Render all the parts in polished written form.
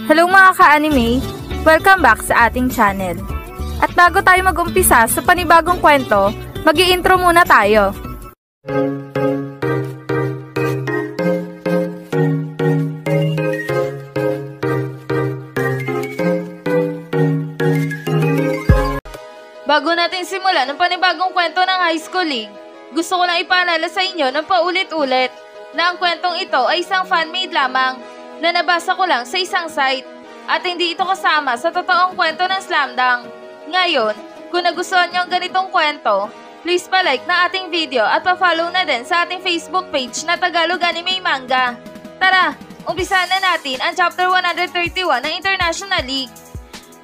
Hello mga ka-anime! Welcome back sa ating channel. At bago tayo mag-umpisa sa panibagong kwento, mag-i-intro muna tayo. Bago natin simulan ang panibagong kwento ng High School League, gusto ko lang ipaalala sa inyo ng paulit-ulit na ang kwentong ito ay isang fan-made lamang na nabasa ko lang sa isang site at hindi ito kasama sa totoong kwento ng Slamdang. Ngayon, kung nagustuhan nyo ang ganitong kwento, please pa-like na ating video at pa-follow na din sa ating Facebook page na Tagalog Anime Manga. Tara, umpisahan na natin ang Chapter 131 ng International League.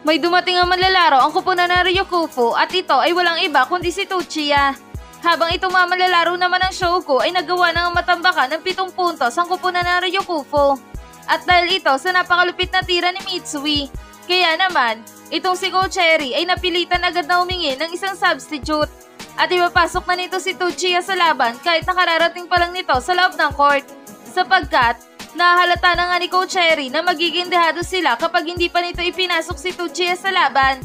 May dumating ang manlalaro ang kupunan ng Ryukufu at ito ay walang iba kundi si Tuchiya. Habang itong mga manlalaro naman ng Shouko ay nagawa ng matambakan ng 7 puntos ang kupunan ng Ryukufu. At dahil ito sa napakalupit na tira ni Mitsui, kaya naman, itong si Go Cherry ay napilitan agad na humingi ng isang substitute. At ipapasok na nito si Tuchiya sa laban kahit nakararating pa lang nito sa loob ng court. Sapagkat, nahalata na nga ni Go Cherry na magiging dehado sila kapag hindi pa nito ipinasok si Tuchiya sa laban.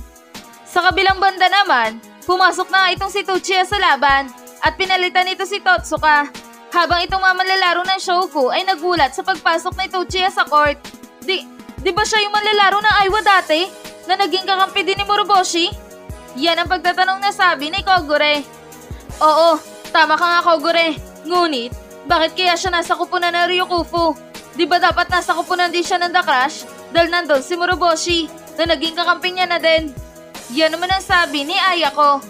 Sa kabilang banda naman, pumasok na nga itong si Tuchiya sa laban at pinalitan nito si Totsuka. Habang itong mga manlalaro ng Shouko ay nagulat sa pagpasok ni Tuchiya sa court. Di ba siya yung manlalaro ng Aiwa dati na naging kakampi din ni Moroboshi? Yan ang pagtatanong na sabi ni Kogure. Oo, tama ka nga Kogure. Ngunit, bakit kaya siya nasa kupunan ng Ryukufu? Di ba dapat nasa kupunan din siya ng The Crush? Dahil nandun si Moroboshi na naging kakampi niya na din. Yan naman ang sabi ni Ayako.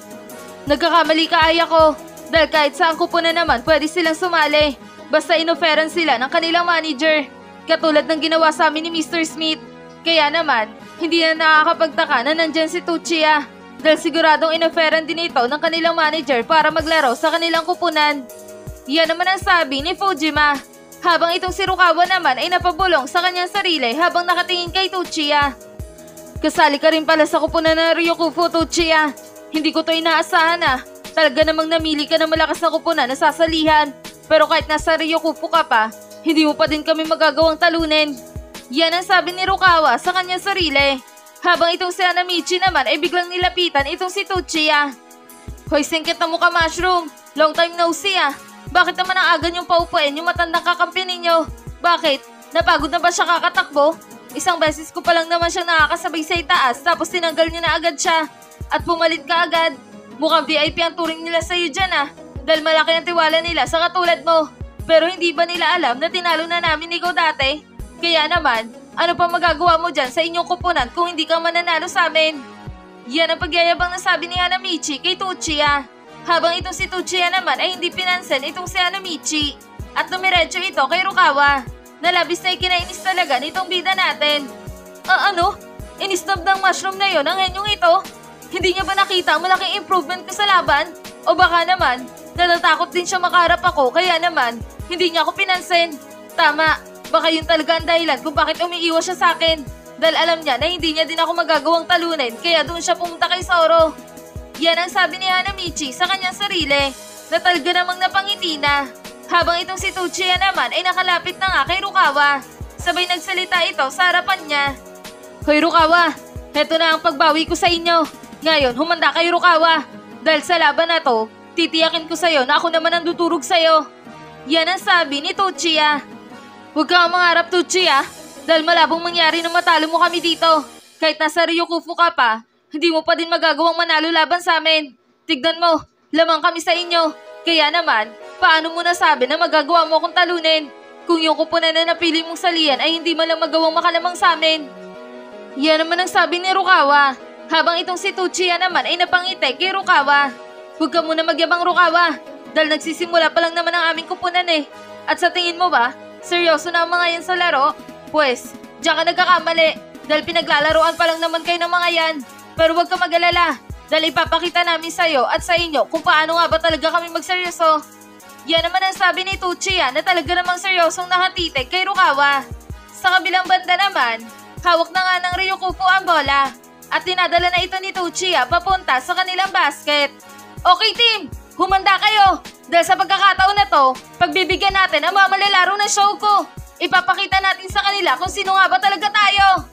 Nagkakamali ka Ayako. Dahil kahit saan kupunan naman pwede silang sumali. Basta inoferan sila ng kanilang manager. Katulad ng ginawa sa amin ni Mr. Smith. Kaya naman, hindi na nakakapagtaka na nandyan si Tuchiya. Dahil siguradong inoferan din ito ng kanilang manager para maglaro sa kanilang kupunan. Yan naman ang sabi ni Fujima. Habang itong si Rukawa naman ay napabulong sa kanyang sarili habang nakatingin kay Tuchiya. Kasali ka rin pala sa kupunan ng Ryukufu, Tuchiya. Hindi ko to inaasahan ah. Talaga namang namili ka ng malakas na kupunan na sasalihan. Pero kahit nasa Ryukufu ka pa, hindi mo pa din kami magagawang talunin. Yan ang sabi ni Rukawa sa kanyang sarili. Habang itong si Hanamichi naman ay biglang nilapitan itong si Tuchiya. Hoy, singkit na mukha Mushroom. Long time no see ah. Bakit naman ang aga niyong paupuin yung matandang kakampi ninyo? Bakit? Napagod na ba siya kakatakbo? Isang beses ko pa lang naman siya nakakasabay sa itaas tapos tinanggal niyo na agad siya. At pumalit ka agad. Mukhang VIP ang turing nila sa'yo dyan ah. Dahil malaki ang tiwala nila sa katulad mo. Pero hindi ba nila alam na tinalo na namin ikaw dati? Kaya naman, ano pa magagawa mo dyan sa inyong kupunan kung hindi ka mananalo sa amin? Yan ang pagyayabang na sabi ni Hanamichi kay Tuchiya. Habang itong si Tuchiya naman ay hindi pinansin itong si Hanamichi. At dumiretso ito kay Rukawa. Nalabis na ikinainis talaga nitong bida natin. Ano? Inisnob ng mushroom na yon ang henyong ito? Hindi niya ba nakita ang malaking improvement ko sa laban? O baka naman, natatakot din siya makaharap ako kaya naman, hindi niya ako pinansin. Tama, baka yun talaga ang dahilan kung bakit umiiwas siya sa akin. Dahil alam niya na hindi niya din ako magagawang talunin kaya doon siya pumunta kay Zoro. Yan ang sabi ni Hanamichi sa kanyang sarili na talaga namang napangiti na. Habang itong si Tuchiya naman ay nakalapit na nga kay Rukawa. Sabay nagsalita ito sa harapan niya. Hoy Rukawa, heto na ang pagbawi ko sa inyo. Ngayon, humanda kayo Rukawa. Dahil sa laban na to, titiyakin ko sa'yo na ako naman ang tuturog sa'yo. Yan ang sabi ni Tuchiya. Huwag kang mangarap Tuchiya. Dahil malabong mangyari na matalo mo kami dito. Kahit nasa Ryukufu ka pa, hindi mo pa din magagawang manalo laban sa amin. Tignan mo, lamang kami sa inyo. Kaya naman, paano mo nasabi na magagawa mo akong talunin? Kung yung kupunan na napili mong salihan ay hindi man lang magawang makalamang sa amin. Yan naman ang sabi ni Rukawa. Habang itong si Tuchiya naman ay napangiti kay Rukawa. Huwag ka muna magyabang Rukawa. Dahil nagsisimula pa lang naman ang aming kupunan eh. At sa tingin mo ba, seryoso na ang mga yan sa laro? Pwes, diyan ka nagkakamali. Dahil pinaglalaroan pa lang naman kayo ng mga yan. Pero huwag ka mag-alala. Dahil ipapakita namin sa'yo at sa inyo kung paano nga ba talaga kami magseryoso. Yan naman ang sabi ni Tuchiya na talaga namang seryosong nakatitig kay Rukawa. Sa kabilang banda naman, hawak na nga ng Ryukufu ang bola. At dinadala na ito ni Tuchiya papunta sa kanilang basket. Okay team, humanda kayo! Dahil sa pagkakataon na to, pagbibigyan natin ang mga malalaro ng Shouko. Ipapakita natin sa kanila kung sino nga ba talaga tayo.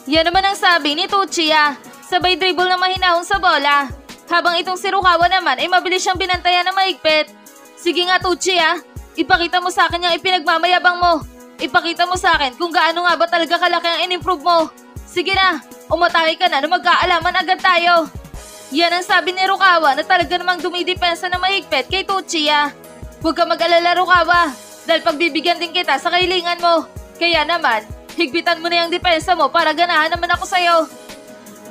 Yan naman ang sabi ni Tuchiya. Sabay dribble na mahinahon sa bola. Habang itong si Rukawa naman ay mabilis siyang binantayan na mahigpit. Sige nga Tuchiya, ipakita mo sa akin yung ipinagmamayabang mo. Ipakita mo sa akin kung gaano nga ba talaga kalaki ang in-improve mo. Sige na, umatake ka na magkaalaman agad tayo. Yan ang sabi ni Rukawa na talaga namang dumidepensa na mahigpit kay Tuchiya. Huwag ka mag-alala Rukawa, dahil pagbibigyan din kita sa kailangan mo. Kaya naman, higpitan mo na yung depensa mo para ganahan naman ako sa'yo.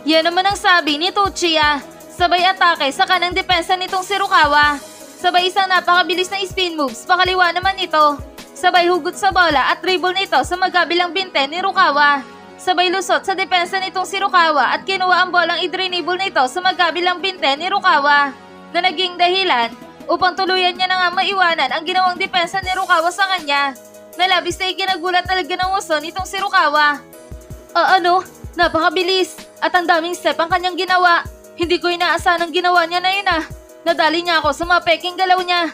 Yan naman ang sabi ni Tuchiya. Sabay atake sa kanang depensa nitong si Rukawa. Sabay isang napakabilis na spin moves, pakaliwa naman ito. Sabay hugot sa bola at dribble nito sa magkabilang binte ni Rukawa. Sabay lusot sa depensa nitong si Rukawa at kinuha ang bolang idrinibble nito sa magkabilang binte ni Rukawa. Na naging dahilan upang tuluyan niya na nga maiwanan ang ginawang depensa ni Rukawa sa kanya. Nalabis na ikinagulat talaga ng uso nitong si Rukawa. Napakabilis at ang daming step ang kanyang ginawa. Hindi ko inaasahan ang ginawa niya na yun Nadali niya ako sa mga peking galaw niya.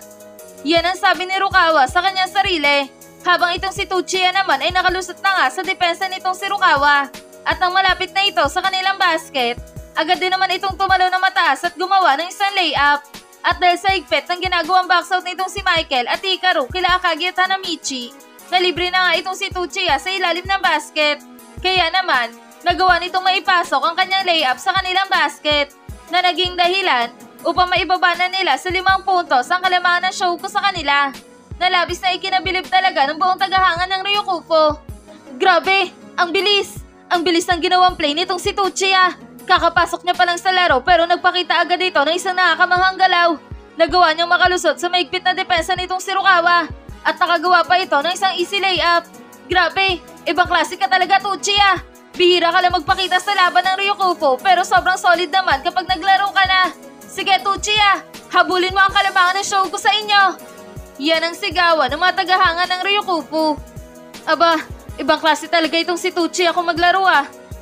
Yan ang sabi ni Rukawa sa kanyang sarili. Habang itong si Tuchiya naman ay nakalusot na nga sa depensa nitong si Rukawa. At nang malapit na ito sa kanilang basket, agad din naman itong tumalo na mataas at gumawa ng isang layup. At dahil sa higpit ng ginagawang boxout nitong si Michael at Hikaru kila Akagi at Hanamichi, nalibre na nga itong si Tuchiya sa ilalim ng basket. Kaya naman, nagawa nitong maipasok ang kanyang layup sa kanilang basket na naging dahilan upang maibaba na nila sa 5 puntos ang kalamangan ng Shouko sa kanila. Nalabis na ikinabilib talaga ng buong tagahangan ng Ryukupo. Grabe! Ang bilis! Ang bilis ng ginawang play nitong si Tuchiya. Kakapasok niya pa lang sa laro pero nagpakita agad dito ng isang nakakamahang galaw. Nagawa niyang makalusot sa maigpit na depensa nitong si Rukawa. At nakagawa pa ito ng isang easy layup. Grabe! Ibang klase ka talaga Tuchiya! Bihira ka lang magpakita sa laban ng Ryukupo pero sobrang solid naman kapag naglaro ka na. Sige Tuchiya! Habulin mo ang kalamangan ng Shouko sa inyo! Yan ang sigawan ng mga tagahangan ng Ryukupo. Aba, ibang klase talaga itong si Tuchiya kung maglaro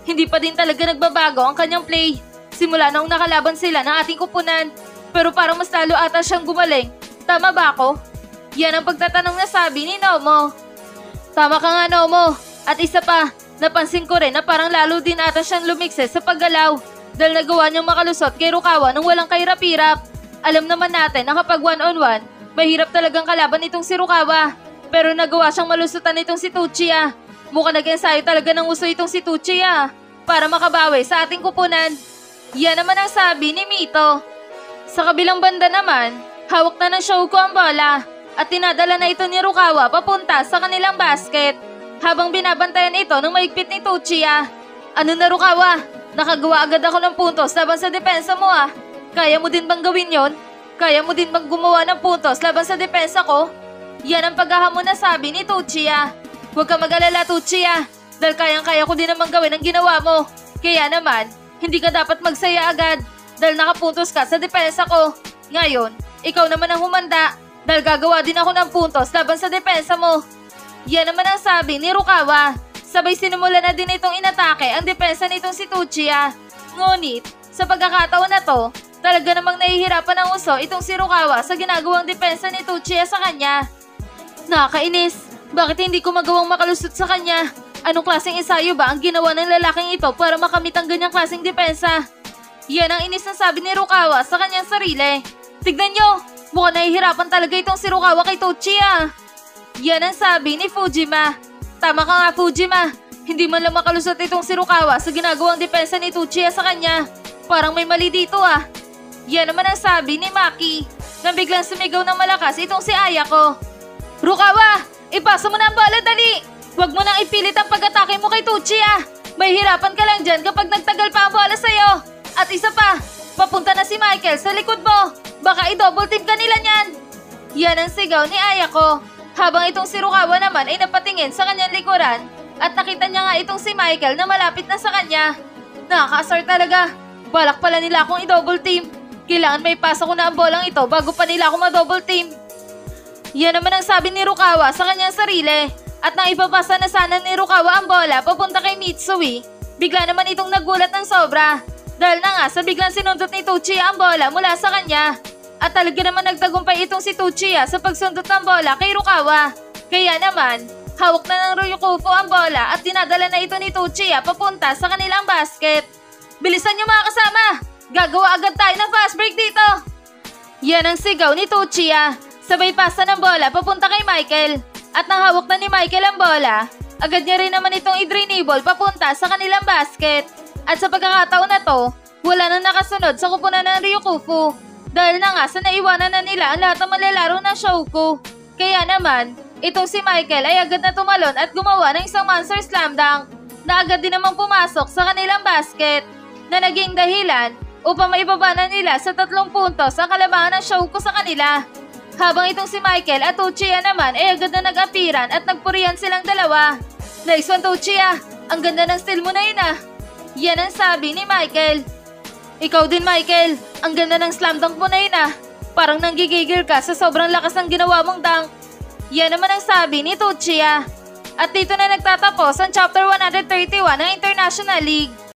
Hindi pa din talaga nagbabago ang kanyang play. Simula noong nakalaban sila ng ating kupunan. Pero parang mas lalo ata siyang gumaling. Tama ba ako? Yan ang pagtatanong na sabi ni Nomo. Tama ka nga Nomo. At isa pa, napansin ko rin na parang lalo din ata siyang lumikse sa paggalaw. Dahil nagawa niyang makalusot kay Rukawa nang walang kahirap-hirap. Alam naman natin na kapag one-on-one, mahirap talagang kalaban itong si Rukawa. Pero nagawa siyang malusutan itong si Tuchiya. Mukhang nag-ensayo talaga ng uso itong si Tuchiya para makabawi sa ating kupunan. Yan naman ang sabi ni Mito. Sa kabilang banda naman, hawak na ng Shouko ang bola at tinadala na ito ni Rukawa papunta sa kanilang basket. Habang binabantayan ito ng maigpit ni Tuchiya. Ano na Rukawa? Nakagawa agad ako ng puntos laban sa depensa mo Kaya mo din bang gawin yon? Kaya mo din bang gumawa ng puntos laban sa depensa ko? Yan ang paghahamon na sabi ni Tuchiya. Huwag ka mag-alala Tuchiya, dahil kayang-kaya ko din naman gawin ang ginawa mo. Kaya naman, hindi ka dapat magsaya agad dahil nakapuntos ka sa depensa ko. Ngayon, ikaw naman ang humanda dahil gagawa din ako ng puntos laban sa depensa mo. Yan naman ang sabi ni Rukawa. Sabay sinimula na din itong inatake ang depensa nitong si Tuchiya. Ngunit, sa pagkakataon na to, talaga namang nahihirapan ng uso itong si Rukawa sa ginagawang depensa ni Tuchiya sa kanya. Nakakainis. Bakit hindi ko magawang makalusot sa kanya? Anong klaseng ensayo ba ang ginawa ng lalaking ito para makamit ang ganyang klaseng depensa? Yan ang inis na sabi ni Rukawa sa kanyang sarili. Tignan nyo, mukhang nahihirapan talaga itong si Rukawa kay Tuchiya. Yan ang sabi ni Fujima. Tama ka nga Fujima, hindi man lang makalusot itong si Rukawa sa ginagawang depensa ni Tuchiya sa kanya. Parang may mali dito Yan naman ang sabi ni Maki. Nang biglang sumigaw ng malakas itong si Ayako. Rukawa! Ipasa mo na ang bola, dali! Huwag mo nang ipilit ang pag-atake mo kay Tuchiya. May hirapan ka lang dyan kapag nagtagal pa ang bola sa'yo. At isa pa, papunta na si Michael sa likod mo. Baka i-double team ka nila niyan. Yan ang sigaw ni Ayako. Habang itong si Rukawa naman ay napatingin sa kanyang likuran at nakita niya nga itong si Michael na malapit na sa kanya. Nakaka-asar talaga. Balak pala nila akong i-double team. Kailangan may pasa ko na ang bolang ito bago pa nila ako ma-double team. Yan naman ang sabi ni Rukawa sa kanyang sarili. At nang ipapasa na sana ni Rukawa ang bola papunta kay Mitsui, bigla naman itong nagulat ng sobra. Dahil na nga sa biglang sinundot ni Tuchiya ang bola mula sa kanya. At talaga naman nagtagumpay itong si Tuchiya sa pagsundot ng bola kay Rukawa. Kaya naman, Hawak na ng Ryukufu ang bola at dinadala na ito ni Tuchiya papunta sa kanilang basket. Bilisan niyo mga kasama! Gagawa agad tayo ng fast break dito! Yan ang sigaw ni Tuchiya. Sabay pasa ng bola papunta kay Michael. At nang hawak na ni Michael ang bola, agad niya rin naman itong i-drainable papunta sa kanilang basket. At sa pagkakataon na to, wala nang nakasunod sa kupunan ng Ryukufu. Dahil na nga sa naiwanan na nila ang lahat ng malalaro ng Shouko. Kaya naman, itong si Michael ay agad na tumalon at gumawa ng isang monster slam dunk na agad din namang pumasok sa kanilang basket na naging dahilan upang maibaba na nila sa 3 puntos ang kalabangan ng Shouko sa kanila. Habang itong si Michael at Tuchiya naman ay agad na nag-apiran at nagpurihan silang dalawa. Nice one Tuchiya! Ang ganda ng steal mo na yun ah! Yan ang sabi ni Michael. Ikaw din Michael, ang ganda ng slam dunk mo na yun ah! Parang nanggigigil ka sa sobrang lakas ng ginawa mong dunk. Yan naman ang sabi ni Tuchiya. At dito na nagtatapos ang Chapter 131 ng International League.